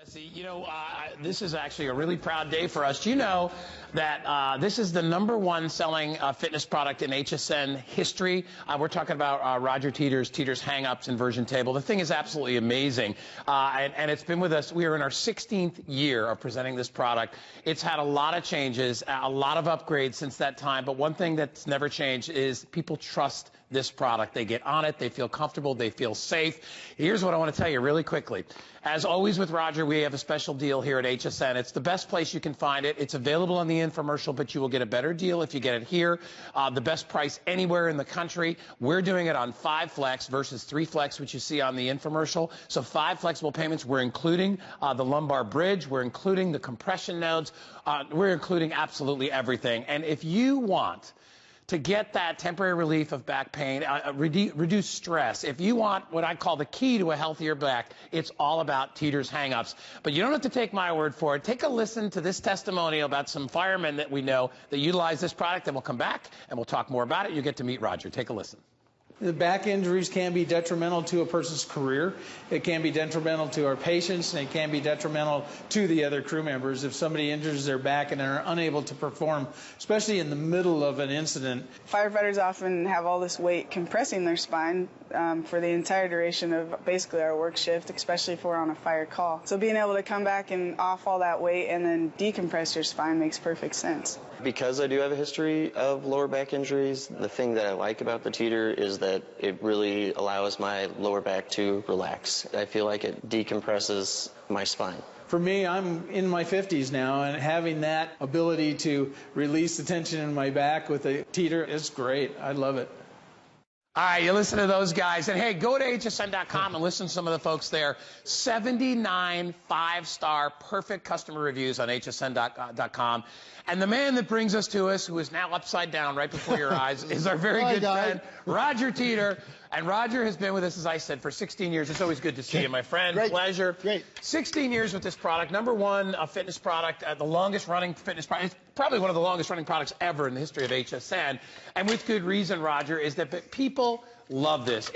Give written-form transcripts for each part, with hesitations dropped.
Jesse, this is actually a really proud day for us. Do you know that this is the #1 selling fitness product in HSN history? We're talking about Roger Teeter's hang-ups inversion table. The thing is absolutely amazing, and it's been with us. We are in our 16th year of presenting this product. It's had a lot of changes, a lot of upgrades since that time, but one thing that's never changed is people trust this product. They get on it, they feel comfortable, they feel safe. Here's what I want to tell you really quickly. As always with Roger, we have a special deal here at HSN. It's the best place you can find it. It's available on the infomercial, but you will get a better deal if you get it here. The best price anywhere in the country. We're doing it on 5 Flex versus 3 Flex, which you see on the infomercial. So 5 flexible payments. We're including the lumbar bridge. We're including the compression nodes. We're including absolutely everything. And if you want to get that temporary relief of back pain, reduce stress. If you want what I call the key to a healthier back, it's all about Teeter's hang-ups. But you don't have to take my word for it. Take a listen to this testimonial about some firemen that we know that utilize this product, and we'll come back and we'll talk more about it. You get to meet Roger. Take a listen. The back injuries can be detrimental to a person's career. It can be detrimental to our patients, and it can be detrimental to the other crew members if somebody injures their back and are unable to perform, especially in the middle of an incident. Firefighters often have all this weight compressing their spine for the entire duration of basically our work shift, especially if we're on a fire call. So being able to come back and off all that weight and then decompress your spine makes perfect sense. Because I do have a history of lower back injuries, the thing that I like about the Teeter is that it really allows my lower back to relax. I feel like it decompresses my spine. For me, I'm in my 50s now, and having that ability to release the tension in my back with a Teeter is great. I love it. All right, you listen to those guys. And, hey, go to hsn.com and listen to some of the folks there. 79 5-star perfect customer reviews on hsn.com. And the man that brings us to us, who is now upside down right before your eyes, is our very good friend, Roger Teeter. And Roger has been with us, as I said, for 16 years. It's always good to see you, my friend. Great. Pleasure. Great. 16 years with this product. #1 fitness product, the longest-running fitness product. It's probably one of the longest-running products ever in the history of HSN. And with good reason, Roger, is that people love this.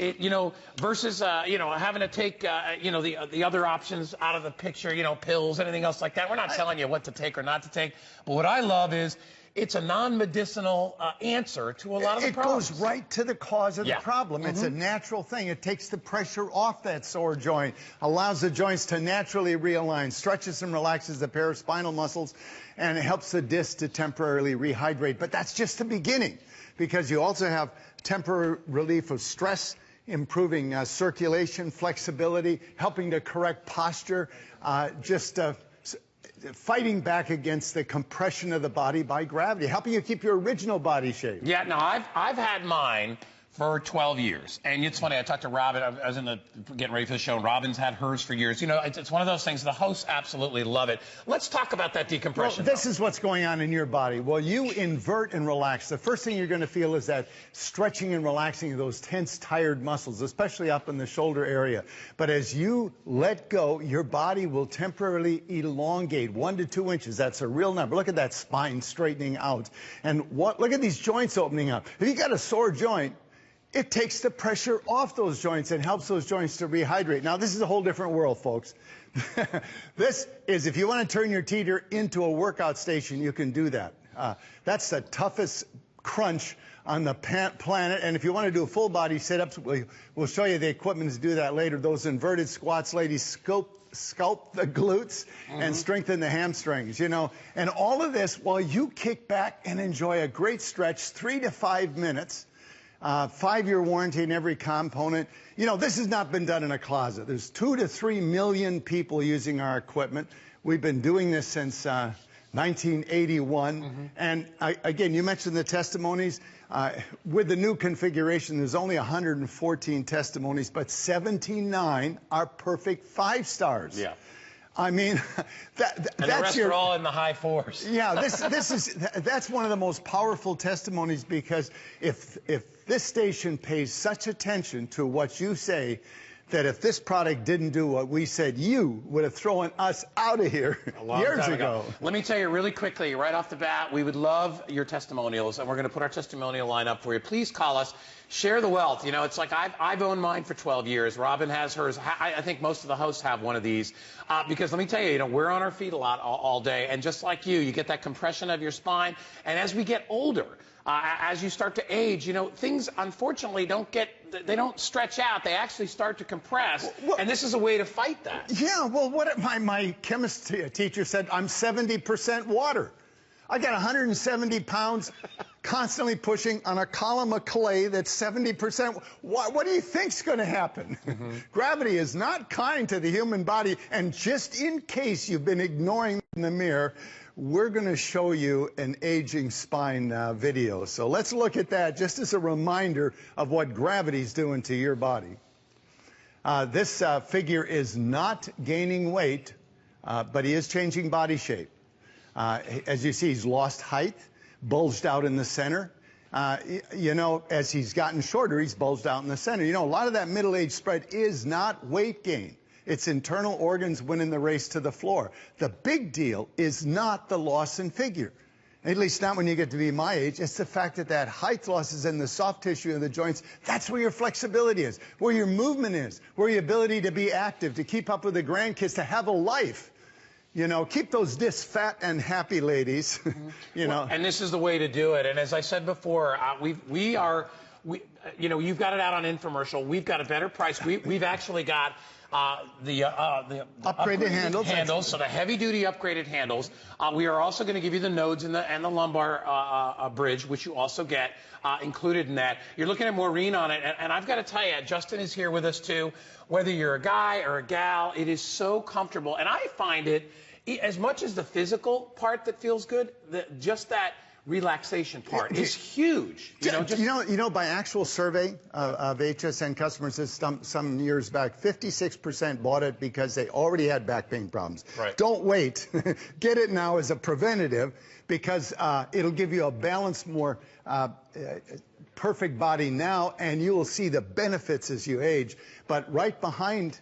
Versus, having to take, the other options out of the picture, pills, anything else like that. We're not telling you what to take or not to take. But what I love is it's a non-medicinal answer to a lot of the problems. It goes right to the cause of the problem. It's a natural thing. It takes the pressure off that sore joint, allows the joints to naturally realign, stretches and relaxes the paraspinal muscles, and it helps the disc to temporarily rehydrate. But that's just the beginning, because you also have temporary relief of stress, improving circulation, flexibility, helping to correct posture, fighting back against the compression of the body by gravity, helping you keep your original body shape. Yeah, no, I've had mine for 12 years. And it's funny, I talked to Robin, I was getting ready for the show, and Robin's had hers for years. It's one of those things, the hosts absolutely love it. Let's talk about that decompression. Well, this is what's going on in your body. Well, you invert and relax. The first thing you're going to feel is that stretching and relaxing of those tense, tired muscles, especially up in the shoulder area. But as you let go, your body will temporarily elongate 1 to 2 inches. That's a real number. Look at that spine straightening out. And look at these joints opening up. If you got a sore joint, it takes the pressure off those joints and helps those joints to rehydrate. Now, this is a whole different world, folks. This is, if you want to turn your Teeter into a workout station, you can do that. That's the toughest crunch on the planet. And if you want to do a full body sit-ups, we'll show you the equipment to do that later. Those inverted squats, ladies, sculpt the glutes and strengthen the hamstrings, And all of this while you kick back and enjoy a great stretch, 3 to 5 minutes. 5-year warranty in every component. This has not been done in a closet. There's 2 to 3 million people using our equipment. We've been doing this since 1981. And again, you mentioned the testimonies. With the new configuration, there's only 114 testimonies, but 79 are perfect 5 stars. Yeah. I mean, and the rest are all in the high 4s. Yeah, that's one of the most powerful testimonies, because if this station pays such attention to what you say, that if this product didn't do what we said, you would have thrown us out of here years ago. Let me tell you really quickly, right off the bat, we would love your testimonials, and we're going to put our testimonial line up for you. Please call us. Share the wealth. You know, it's like I've owned mine for 12 years. Robin has hers. I think most of the hosts have one of these. Because let me tell you, we're on our feet a lot all day. And just like you get that compression of your spine. And as we get older, as you start to age, things unfortunately they don't stretch out. They actually start to compress. And this is a way to fight that. Yeah, well, what my chemist teacher said, I'm 70% water. I got 170 pounds constantly pushing on a column of clay that's 70%. What do you think's going to happen? Gravity is not kind to the human body, and just in case you've been ignoring in the mirror, we're going to show you an aging spine video. So let's look at that just as a reminder of what gravity's doing to your body. This figure is not gaining weight, but he is changing body shape. As you see, he's lost height, bulged out in the center. As he's gotten shorter, he's bulged out in the center. A lot of that middle-age spread is not weight gain. It's internal organs winning the race to the floor. The big deal is not the loss in figure. At least not when you get to be my age. It's the fact that height loss is in the soft tissue of the joints. That's where your flexibility is, where your movement is, where your ability to be active, to keep up with the grandkids, to have a life. Keep those discs fat and happy, ladies. And this is the way to do it. And as I said before, you've got it out on infomercial. We've got a better price. We've actually got the upgraded handles. So the heavy-duty upgraded handles. We are also going to give you the nodes and the lumbar bridge, which you also get included in that. You're looking at Maureen on it, and I've got to tell you, Justin is here with us too. Whether you're a guy or a gal, it is so comfortable, and I find it, as much as the physical part that feels good, just that relaxation part is huge. By actual survey of HSN customers some years back, 56% bought it because they already had back pain problems. Right. Don't wait. Get it now as a preventative, because it'll give you a balanced, more perfect body now, and you will see the benefits as you age. But right behind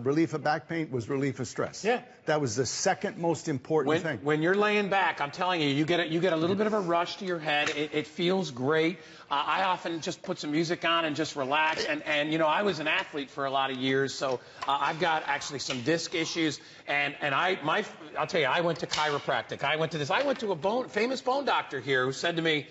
relief of back pain was relief of stress. Yeah. That was the second most important thing. When you're laying back, I'm telling you, you get a little bit of a rush to your head. It feels great. I often just put some music on and just relax. And I was an athlete for a lot of years, so I've got actually some disc issues. And I'll tell you, I went to chiropractic. I went to a famous bone doctor here who said to me,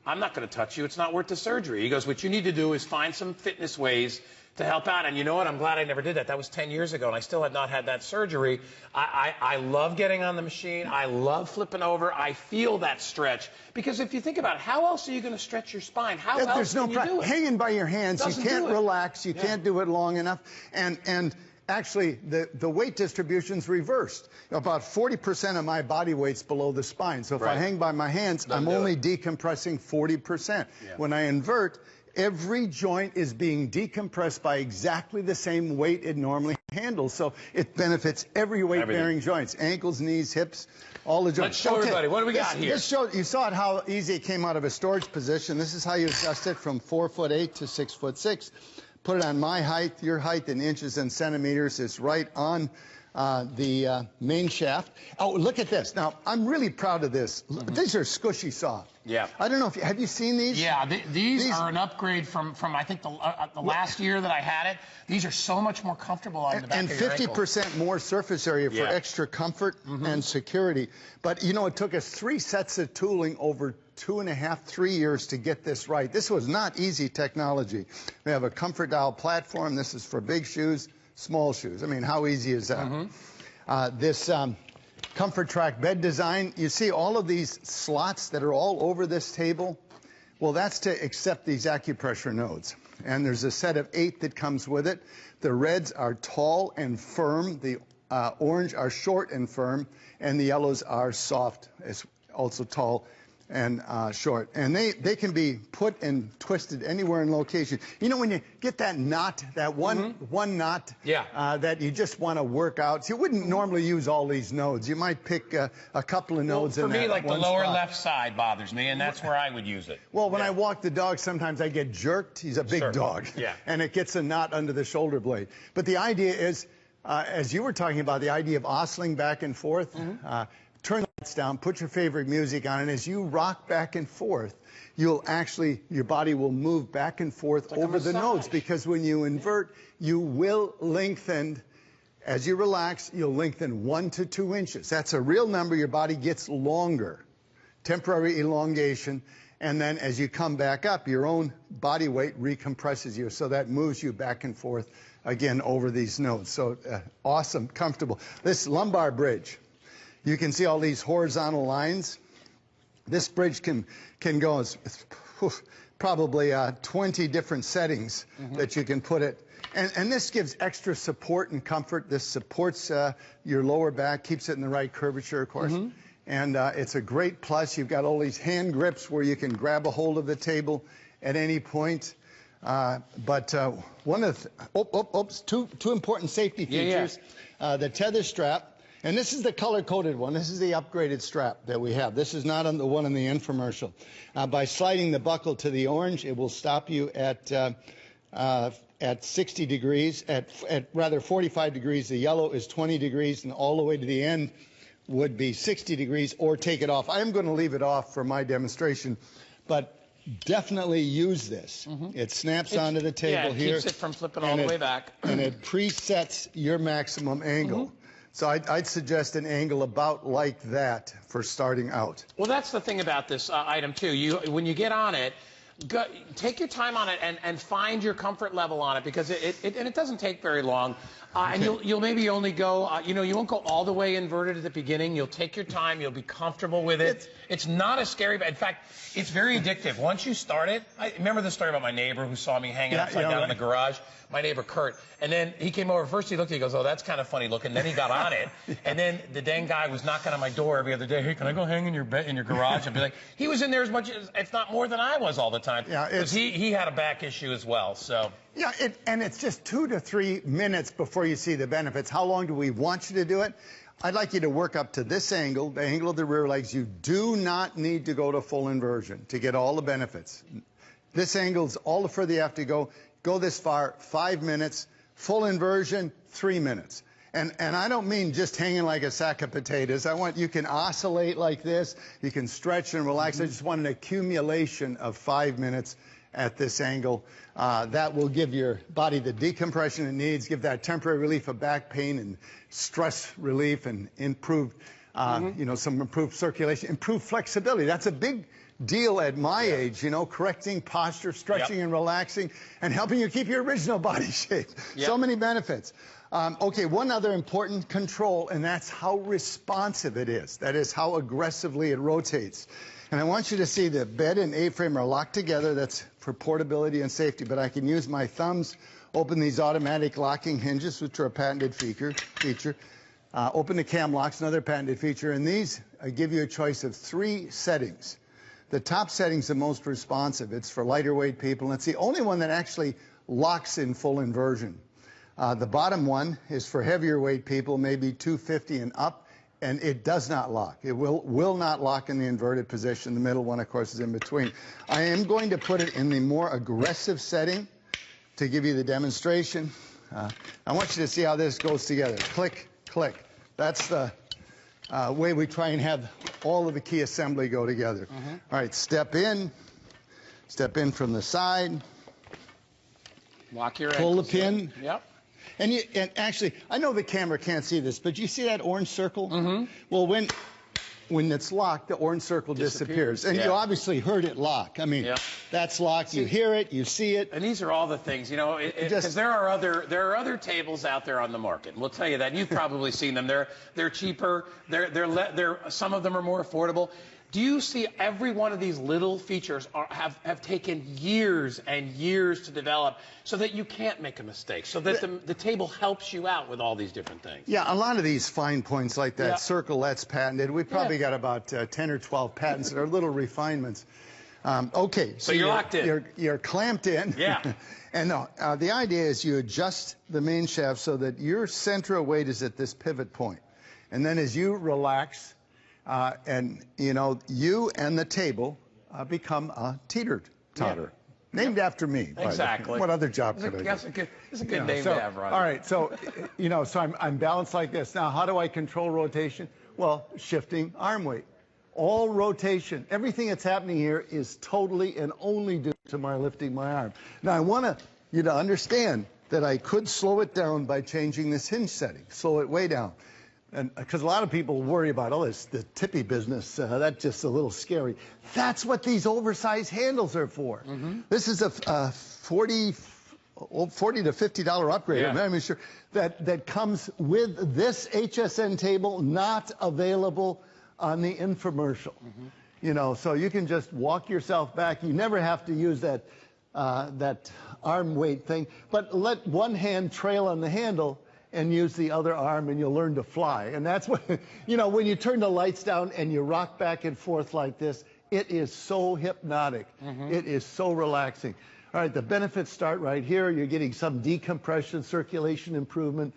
I'm not going to touch you. It's not worth the surgery. He goes, what you need to do is find some fitness ways to help out. And you know what? I'm glad I never did that. That was 10 years ago, and I still had not had that surgery. I love getting on the machine. I love flipping over. I feel that stretch. Because if you think about it, how else are you going to stretch your spine? How else can you do it? Hanging by your hands, you can't relax. You can't do it long enough. And actually, the weight distribution's reversed. About 40% of my body weight's below the spine. So if I hang by my hands, I'm only decompressing 40%. Yeah. When I invert, every joint is being decompressed by exactly the same weight it normally handles. So it benefits every weight-bearing joints, ankles, knees, hips, all the joints. Let's show everybody. What do we got here? You saw how easy it came out of a storage position. This is how you adjust it from 4'8" to 6'6". Put it on my height, your height in inches and centimeters. It's right on the main shaft. Oh, look at this. Now, I'm really proud of this. These are squishy soft. Yeah. I don't know if have you seen these? Yeah, these are an upgrade from I think the last year that I had it. These are so much more comfortable on the back of your ankle. 50% more surface area for extra comfort and security. But it took us 3 sets of tooling over 2.5, 3 years to get this right. This was not easy technology. We have a comfort dial platform. This is for big shoes, small shoes. I mean, how easy is that? This Comfort Track bed design, you see all of these slots that are all over this table? Well, that's to accept these acupressure nodes. And there's a set of 8 that comes with it. The reds are tall and firm. The orange are short and firm. And the yellows are soft, also tall and short. And they can be put and twisted anywhere in location. You know, when you get that knot, that one knot that you just want to work out. So you wouldn't normally use all these nodes. You might pick a couple of nodes in that for me, like the one lower spot. left side bothers me, and that's where I would use it. Well, when I walk the dog, sometimes I get jerked. He's a big dog. Yeah. And it gets a knot under the shoulder blade. But the idea is, as you were talking about, the idea of oscillating back and forth, turn the lights down, put your favorite music on, and as you rock back and forth, your body will move back and forth over the nodes, because when you invert, you will lengthen. As you relax, you'll lengthen 1 to 2 inches. That's a real number. Your body gets longer, temporary elongation, and then as you come back up, your own body weight recompresses you, so that moves you back and forth again over these nodes. So awesome, comfortable. This lumbar bridge. You can see all these horizontal lines. This bridge can go as probably 20 different settings that you can put it. And this gives extra support and comfort. This supports your lower back, keeps it in the right curvature, of course. And it's a great plus. You've got all these hand grips where you can grab a hold of the table at any point. But one of the, two important safety features. The tether strap. And this is the color-coded one. This is the upgraded strap that we have. This is not on the one in the infomercial. By sliding the buckle to the orange, it will stop you at 60 degrees, at rather 45 degrees. The yellow is 20 degrees, and all the way to the end would be 60 degrees, or take it off. I am going to leave it off for my demonstration, but definitely use this. It snaps onto the table here. Yeah, it keeps it from flipping all the way back. And it presets your maximum angle. So I'd suggest an angle about like that for starting out. Well, that's the thing about this item, too. When you get on it, take your time on it and find your comfort level on it, because it doesn't take very long. And you'll maybe only go, you won't go all the way inverted at the beginning. You'll take your time. You'll be comfortable with it. It's not as scary. But in fact, it's very addictive. Once you start it, I remember the story about my neighbor who saw me hanging upside down in the garage. My neighbor, Kurt. And then he came over. First he looked at it, he goes, oh, that's kind of funny looking. Then he got on it. And then the dang guy was knocking on my door every other day. Hey, can I go hang in your garage? I'd be like, he was in there as much as, if not more than I was all the time. Yeah, because he had a back issue as well. So. Yeah, and it's just 2 to 3 minutes before you see the benefits. How long do we want you to do it? I'd like you to work up to this angle, the angle of the rear legs. You do not need to go to full inversion to get all the benefits. This angle is all the further you have to go. Go this far, 5 minutes. Full inversion, 3 minutes. And I don't mean just hanging like a sack of potatoes. You can oscillate like this. You can stretch and relax. I just want an accumulation of 5 minutes at this angle. That will give your body the decompression it needs, give that temporary relief of back pain and stress relief, and improved, some improved circulation, improved flexibility. That's a big deal at my age, correcting posture, stretching and relaxing, and helping you keep your original body shape. So many benefits. Okay, one other important control, and that's how responsive it is. That is how aggressively it rotates. And I want you to see the bed and A-frame are locked together. That's for portability and safety. But I can use my thumbs, open these automatic locking hinges, which are a patented feature. Open the cam locks, another patented feature. And these give you a choice of 3 settings. The top setting is the most responsive. It's for lighter weight people, and it's the only one that actually locks in full inversion. The bottom one is for heavier weight people, maybe 250 and up. And it does not lock. It will not lock in the inverted position. The middle one, of course, is in between. I am going to put it in the more aggressive setting to give you the demonstration. I want you to see how this goes together. Click, click. That's the way we try and have all of the key assembly go together. All right, step in from the side. Lock your pull the pin. Yep. And actually, I know the camera can't see this, but you see that orange circle? Well, when it's locked, the orange circle disappears. And you obviously heard it lock. I mean, that's locked. You hear it, you see it. And these are all the things, because there are other tables out there on the market. And we'll tell you that. You've probably seen them. They're cheaper. Some of them are more affordable. Do you see every one of these little features have taken years and years to develop so that you can't make a mistake, so that the table helps you out with all these different things? Yeah, a lot of these fine points like that circle that's patented. We've probably got about 10 or 12 patents that are little refinements. Okay, so you're locked in. You're clamped in. Yeah. And the idea is you adjust the main shaft so that your center of weight is at this pivot point. And then as you relax, and, you know, you and the table become a teeter-totter. Named after me. Exactly. What other job could I do? It's a good name to have, Roger. All right, so, you know, so I'm balanced like this. Now, how do I control rotation? Well, shifting arm weight. All rotation, everything that's happening here is totally and only due to my lifting my arm. Now, I want you to understand that I could slow it down by changing this hinge setting, slow it way down. And because a lot of people worry about, the tippy business, that's just a little scary. That's what these oversized handles are for. This is a $40 to $50 upgrade, I'm sure, that comes with this HSN table, not available on the infomercial. You know, so you can just walk yourself back. You never have to use that arm weight thing, but let one hand trail on the handle and use the other arm, and you'll learn to fly. And that's what, you know, when you turn the lights down and you rock back and forth like this, it is so hypnotic. It is so relaxing. All right, the benefits start right here. You're getting some decompression, circulation improvement,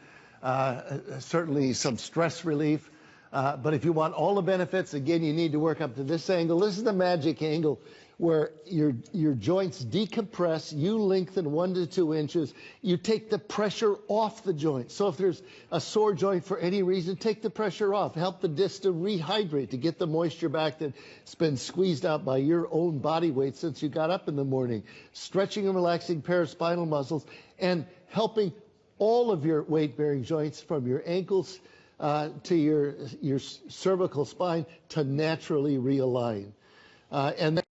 certainly some stress relief. But if you want all the benefits, again, you need to work up to this angle. This is the magic angle where your joints decompress, you lengthen 1 to 2 inches, you take the pressure off the joint. So if there's a sore joint for any reason, take the pressure off. Help the disc to rehydrate, to get the moisture back that's been squeezed out by your own body weight since you got up in the morning. Stretching and relaxing paraspinal muscles, and helping all of your weight-bearing joints from your ankles to your cervical spine to naturally realign. And then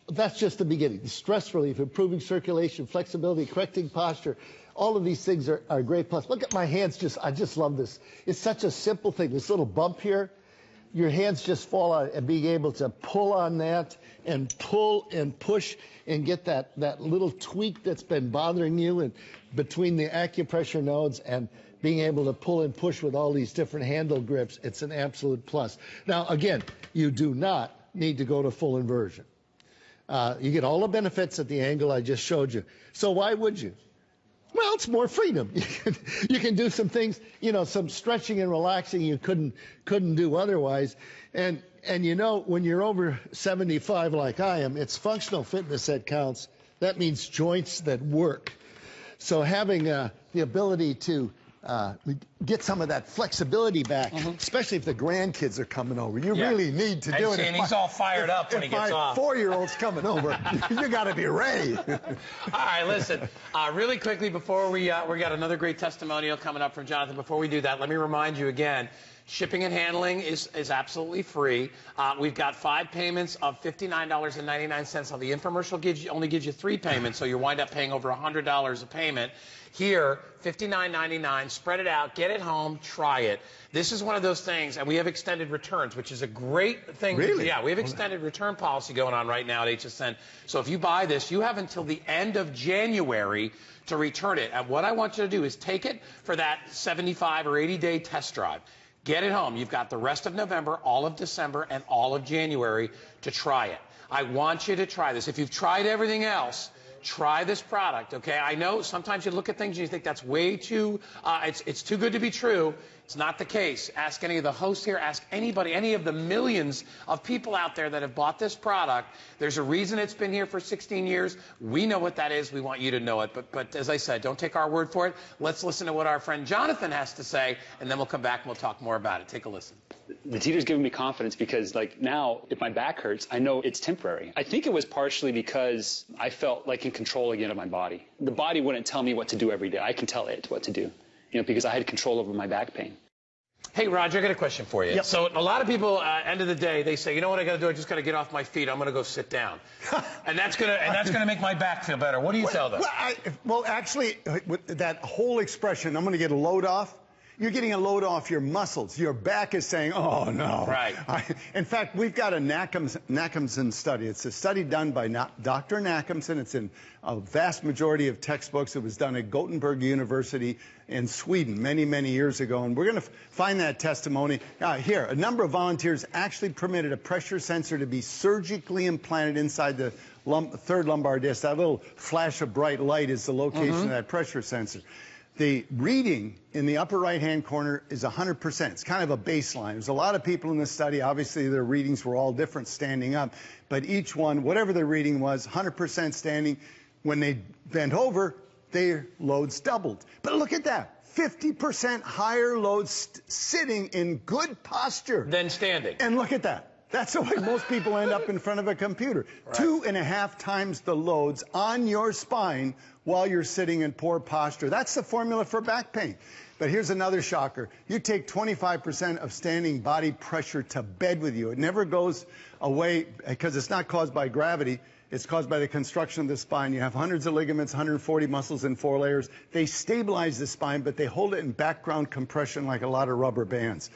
that's just the beginning. The stress relief, improving circulation, flexibility, correcting posture, all of these things are great plus. Look at my hands, I just love this. It's such a simple thing. This little bump here, your hands just fall out, and being able to pull on that and pull and push and get that little tweak that's been bothering you, and between the acupressure nodes and being able to pull and push with all these different handle grips, it's an absolute plus. Now, again, you do not need to go to full inversion. You get all the benefits at the angle I just showed you. So why would you? Well, it's more freedom. You can do some things, you know, some stretching and relaxing you couldn't do otherwise. And you know, when you're over 75 like I am, it's functional fitness that counts. That means joints that work. So having the ability to get some of that flexibility back, especially if the grandkids are coming over. You really need to do it. And he's all fired up when he gets off. 4-year-olds coming over, you got to be ready. All right, listen, really quickly before we got another great testimonial coming up from Jonathan. Before we do that, let me remind you again, shipping and handling is absolutely free. We've got 5 payments of $59.99. Now, the infomercial only gives you 3 payments, so you wind up paying over $100 a payment. Here, $59.99, spread it out, get it home, try it. This is one of those things, and we have extended returns, which is a great thing. Really? Yeah, we have extended return policy going on right now at HSN. So if you buy this, you have until the end of January to return it. And what I want you to do is take it for that 75 or 80-day test drive. Get it home. You've got the rest of November, all of December, and all of January to try it. I want you to try this. If you've tried everything else, try this product, okay? I know sometimes you look at things and you think that's way too, it's too good to be true. It's not the case. Ask any of the hosts here, ask anybody, any of the millions of people out there that have bought this product. There's a reason it's been here for 16 years. We know what that is. We want you to know it. But as I said, don't take our word for it. Let's listen to what our friend Jonathan has to say, and then we'll come back and we'll talk more about it. Take a listen. The Teeter's giving me confidence because, like, now if my back hurts, I know it's temporary. I think it was partially because I felt like in control again of my body. The body wouldn't tell me what to do every day. I can tell it what to do, you know, because I had control over my back pain. Hey, Roger, I got a question for you. Yep. So a lot of people, end of the day, they say, you know what I got to do? I just got to get off my feet. I'm going to go sit down, and that's gonna make my back feel better. What do you tell them? Well, actually, with that whole expression, I'm going to get a load off. You're getting a load off your muscles. Your back is saying, oh, no. Right. In fact, we've got a Nakamson study. It's a study done by Dr. Nakamson. It's in a vast majority of textbooks. It was done at Gothenburg University in Sweden many, many years ago. And we're going to find that testimony. Here, a number of volunteers actually permitted a pressure sensor to be surgically implanted inside the third lumbar disc. That little flash of bright light is the location of that pressure sensor. The reading in the upper right-hand corner is 100%. It's kind of a baseline. There's a lot of people in this study. Obviously, their readings were all different standing up. But each one, whatever their reading was, 100% standing. When they bent over, their loads doubled. But look at that. 50% higher loads sitting in good posture. Than standing. And look at that. That's the way most people end up in front of a computer. Right. 2.5 times the loads on your spine while you're sitting in poor posture. That's the formula for back pain. But here's another shocker. You take 25% of standing body pressure to bed with you. It never goes away because it's not caused by gravity. It's caused by the construction of the spine. You have hundreds of ligaments, 140 muscles in 4 layers. They stabilize the spine, but they hold it in background compression like a lot of rubber bands.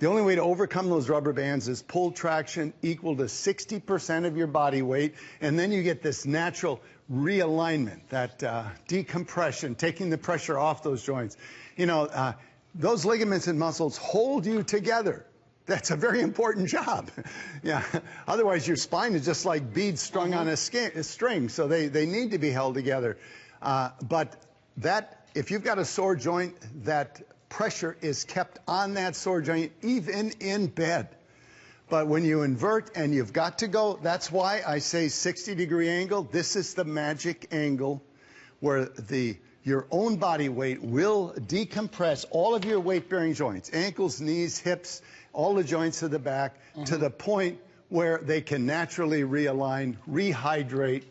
The only way to overcome those rubber bands is pull traction equal to 60% of your body weight, and then you get this natural realignment, that decompression, taking the pressure off those joints. You know, those ligaments and muscles hold you together. That's a very important job. Yeah. Otherwise, your spine is just like beads strung on a string, so they need to be held together. But that, if you've got a sore joint, that pressure is kept on that sore joint even in bed. But when you invert and you've got to go, that's why I say 60-degree angle. This is the magic angle where your own body weight will decompress all of your weight-bearing joints, ankles, knees, hips, all the joints of the back, to the point where they can naturally realign, rehydrate,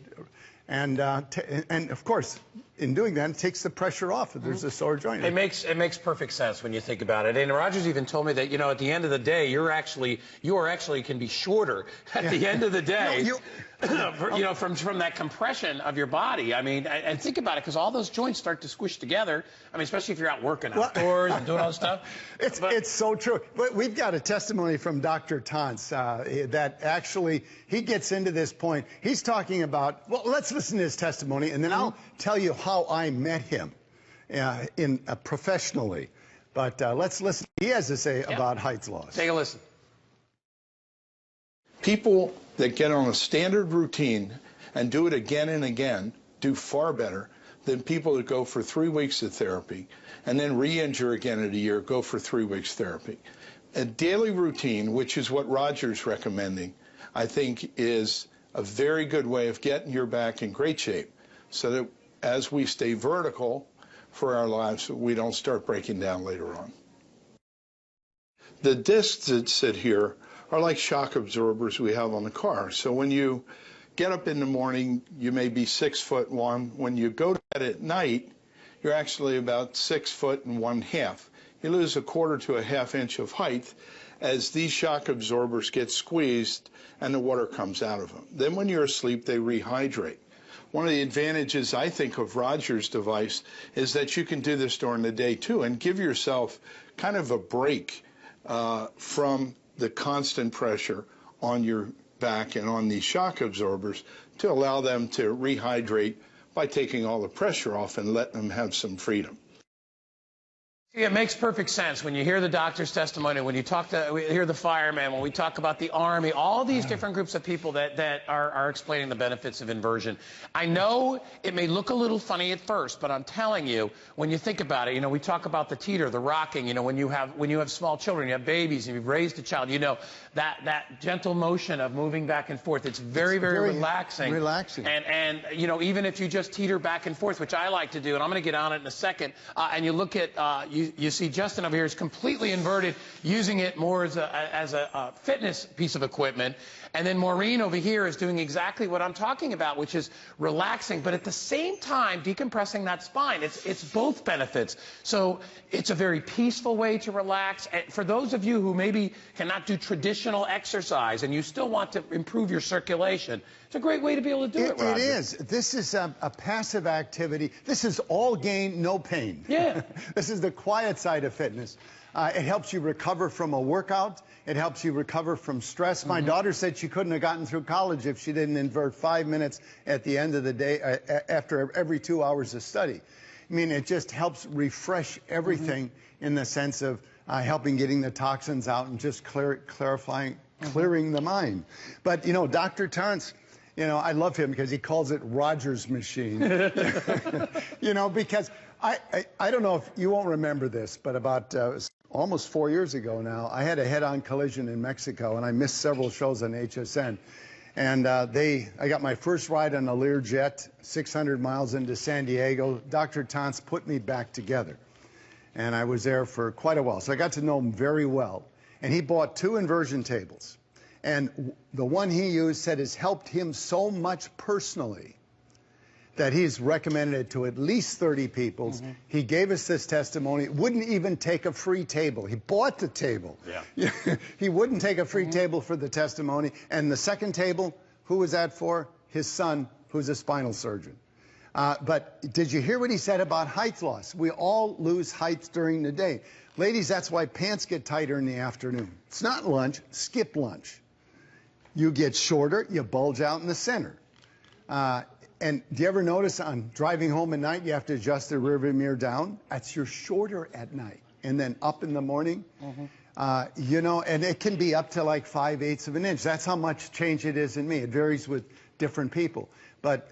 and of course, in doing that, it takes the pressure off if there's a sore joint. It makes perfect sense when you think about it. And Roger's even told me that, you know, at the end of the day, you are actually can be shorter at the end of the day. No, you know, from that compression of your body. I mean, and think about it, because all those joints start to squish together. I mean, especially if you're out working outdoors and doing all this stuff. It's so true. But we've got a testimony from Dr. Tantz that actually, he gets into this point. He's talking about, well, let's listen to his testimony, and then I'll tell you how I met him professionally. But let's listen. He has to say about height loss. Take a listen. People that get on a standard routine and do it again and again do far better than people that go for 3 weeks of therapy and then re-injure again in a year, go for 3 weeks therapy. A daily routine, which is what Roger's recommending, I think is a very good way of getting your back in great shape so that as we stay vertical for our lives, we don't start breaking down later on. The discs that sit here are like shock absorbers we have on the car. So when you get up in the morning, you may be 6'1". When you go to bed at night, you're actually about 6'1½". You lose 1/4 to 1/2 inch of height as these shock absorbers get squeezed and the water comes out of them. Then when you're asleep, they rehydrate. One of the advantages, I think, of Roger's device is that you can do this during the day, too, and give yourself kind of a break from the constant pressure on your back and on these shock absorbers to allow them to rehydrate by taking all the pressure off and letting them have some freedom. It makes perfect sense when you hear the doctor's testimony, when you hear the fireman, when we talk about the Army, all these different groups of people that are explaining the benefits of inversion. I know it may look a little funny at first, but I'm telling you, when you think about it, you know, we talk about the teeter, the rocking, you know, when you have small children, you have babies, and you've raised a child, you know, that gentle motion of moving back and forth, it's very, very relaxing. And you know, even if you just teeter back and forth, which I like to do, and I'm going to get on it in a second, and you look at, you see Justin over here is completely inverted, using it more as a fitness piece of equipment. And then Maureen over here is doing exactly what I'm talking about, which is relaxing, but at the same time, decompressing that spine. It's both benefits. So it's a very peaceful way to relax. And for those of you who maybe cannot do traditional exercise and you still want to improve your circulation, it's a great way to be able to do it, Roger. It is. This is a passive activity. This is all gain, no pain. Yeah. This is the quiet quiet side of fitness. It helps you recover from a workout. It helps you recover from stress. My daughter said she couldn't have gotten through college if she didn't invert 5 minutes at the end of the day after every 2 hours of study. I mean, it just helps refresh everything in the sense of helping getting the toxins out and just clearing the mind. But, you know, Dr. Torrance, you know, I love him because he calls it Roger's machine. You know, because I don't know if you won't remember this, but about almost 4 years ago now, I had a head-on collision in Mexico, and I missed several shows on HSN. And I got my first ride on a Learjet, 600 miles into San Diego. Dr. Torrance put me back together. And I was there for quite a while. So I got to know him very well. And he bought 2 inversion tables. And the one he used said has helped him so much personally that he's recommended it to at least 30 people. He gave us this testimony. Wouldn't even take a free table. He bought the table. Yeah. He wouldn't take a free table for the testimony. And the second table, who was that for? His son, who's a spinal surgeon. But did you hear what he said about height loss? We all lose height during the day. Ladies, that's why pants get tighter in the afternoon. It's not lunch. Skip lunch. You get shorter. You bulge out in the center. And do you ever notice on driving home at night, you have to adjust the rearview mirror down? That's you're shorter at night. And then up in the morning, you know, and it can be up to like 5/8 of an inch. That's how much change it is in me. It varies with different people. But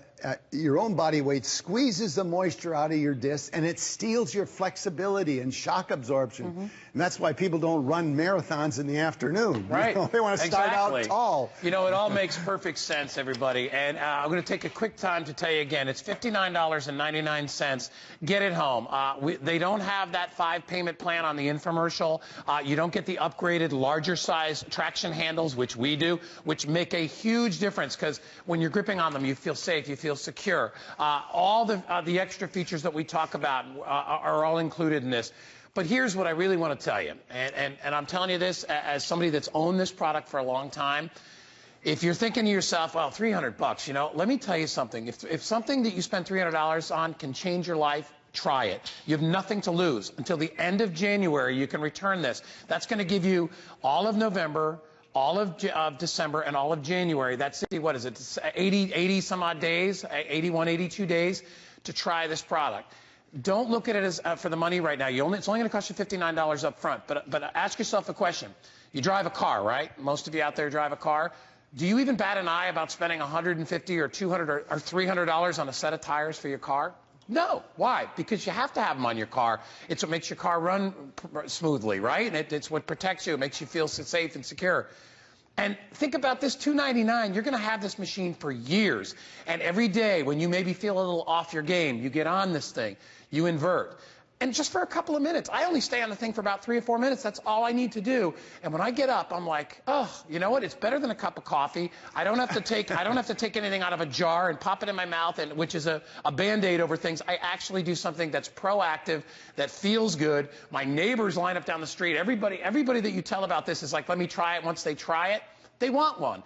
your own body weight squeezes the moisture out of your discs, and it steals your flexibility and shock absorption. And that's why people don't run marathons in the afternoon. Right. You know, they want to start out tall. You know, it all makes perfect sense, everybody. And I'm going to take a quick time to tell you again, it's $59.99. Get it home. They don't have that 5-payment plan on the infomercial. You don't get the upgraded, larger size traction handles, which we do, which make a huge difference because when you're gripping on them, you feel safe, you feel secure. All the extra features that we talk about are all included in this. But here's what I really want to tell you, and I'm telling you this as somebody that's owned this product for a long time. If you're thinking to yourself, well, $300, you know, let me tell you something. If something that you spend $300 on can change your life, try it. You have nothing to lose. Until the end of January, you can return this. That's going to give you all of November, all of December, and all of January. That's, what is it, 80 some odd days, 81, 82 days to try this product. Don't look at it as for the money right now. It's only going to cost you $59 up front. But ask yourself a question. You drive a car, right? Most of you out there drive a car. Do you even bat an eye about spending $150 or $200 or $300 on a set of tires for your car? No. Why? Because you have to have them on your car. It's what makes your car run smoothly, right? And it's what protects you. It makes you feel safe and secure. And think about this, $299, you're going to have this machine for years. And every day when you maybe feel a little off your game, you get on this thing, you invert. And just for a couple of minutes, I only stay on the thing for about 3 or 4 minutes. That's all I need to do. And when I get up, I'm like, oh, you know what? It's better than a cup of coffee. I don't have to take anything out of a jar and pop it in my mouth, and which is a Band-Aid over things. I actually do something that's proactive, that feels good. My neighbors line up down the street. Everybody that you tell about this is like, let me try it. Once they try it, they want one.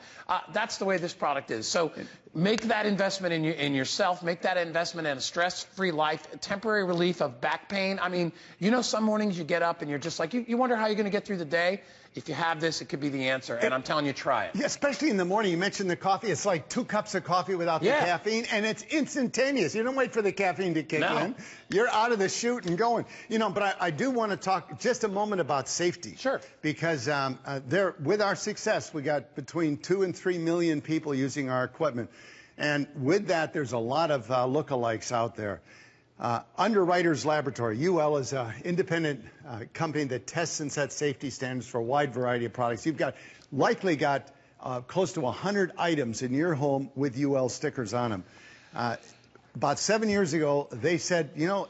That's the way this product is. So make that investment in yourself. Make that investment in a stress-free life, temporary relief of back pain. I mean, you know, some mornings you get up and you're just like, you wonder how you're going to get through the day. If you have this, it could be the answer. And I'm telling you, try it. Yeah, especially in the morning. You mentioned the coffee. It's like 2 cups of coffee without the caffeine, and it's instantaneous. You don't wait for the caffeine to kick in. You're out of the chute and going. You know, but I do want to talk just a moment about safety. Sure. Because with our success, we got between 2 and 3 million people using our equipment. And with that, there's a lot of lookalikes out there. Underwriters Laboratory, UL, is an independent company that tests and sets safety standards for a wide variety of products. You've likely got close to 100 items in your home with UL stickers on them. About 7 years ago, they said, you know,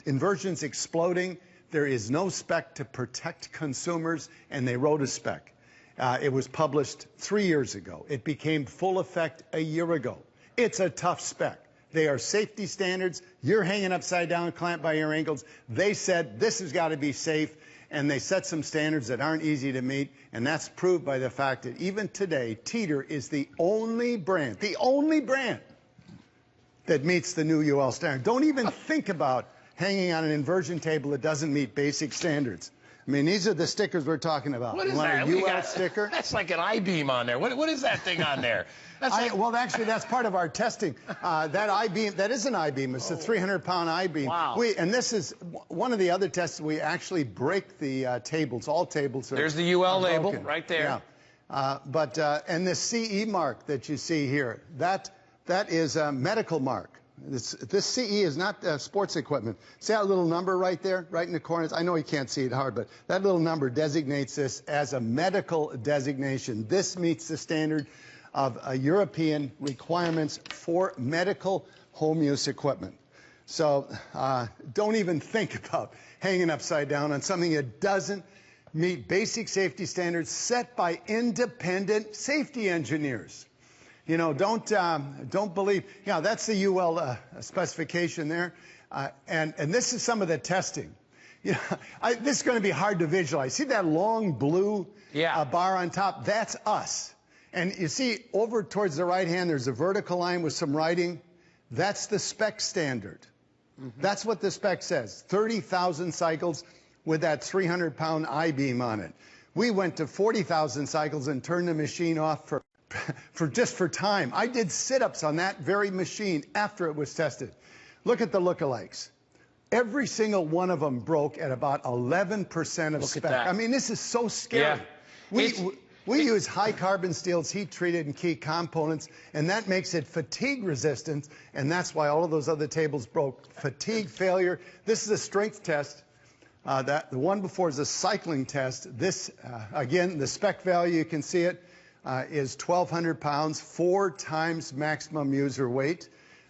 inversion's exploding. There is no spec to protect consumers, and they wrote a spec. It was published 3 years ago. It became full effect a year ago. It's a tough spec. They are safety standards. You're hanging upside down, clamped by your ankles. They said this has got to be safe, and they set some standards that aren't easy to meet, and that's proved by the fact that even today, Teeter is the only brand that meets the new UL standard. Don't even think about hanging on an inversion table that doesn't meet basic standards. I mean, these are the stickers we're talking about. What is you want that? a UL sticker? That's like an I-beam on there. What is that thing on there? Well, actually, that's part of our testing. That I-beam, that is an I-beam. It's a 300-pound I-beam. Wow. And this is one of the other tests. We actually break the tables. All tables are There's the UL label broken. right there. Yeah. And the CE mark that you see here, that is a medical mark. This CE is not sports equipment. See that little number right there, right in the corners? I know you can't see it hard, but that little number designates this as a medical designation. This meets the standard of European requirements for medical home use equipment. So don't even think about hanging upside down on something that doesn't meet basic safety standards set by independent safety engineers. You know, don't believe. Yeah, that's the UL specification there, and this is some of the testing. You know, this is going to be hard to visualize. See that long blue bar on top? That's us. And you see over towards the right hand, there's a vertical line with some writing. That's the spec standard. That's what the spec says. 30,000 cycles with that 300-pound I-beam on it. We went to 40,000 cycles and turned the machine off for time. I did sit-ups on that very machine after it was tested. Look at the lookalikes. Every single one of them broke at about 11% of spec. I mean, this is so scary. Yeah. We use high carbon steels, heat treated and key components, and that makes it fatigue resistant, and that's why all of those other tables broke. Fatigue failure. This is a strength test. The one before is a cycling test. This, again, the spec value, you can see it, is 1,200 pounds, 4 times maximum user weight.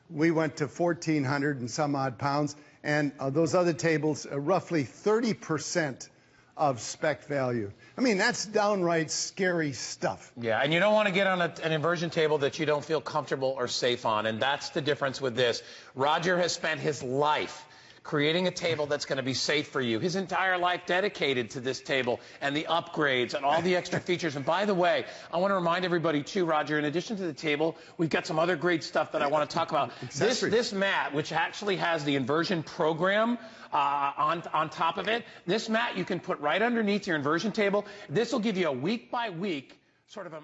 We went to 1,400 and some odd pounds, and those other tables, roughly 30% of spec value. I mean, that's downright scary stuff. Yeah, and you don't want to get on an inversion table that you don't feel comfortable or safe on, and that's the difference with this. Roger has spent his life creating a table that's going to be safe for you. His entire life dedicated to this table and the upgrades and all the extra features. And by the way, I want to remind everybody too, Roger, in addition to the table, we've got some other great stuff that I want to talk about. This mat, which actually has the inversion program on top of it, this mat you can put right underneath your inversion table. This will give you a week by week sort of a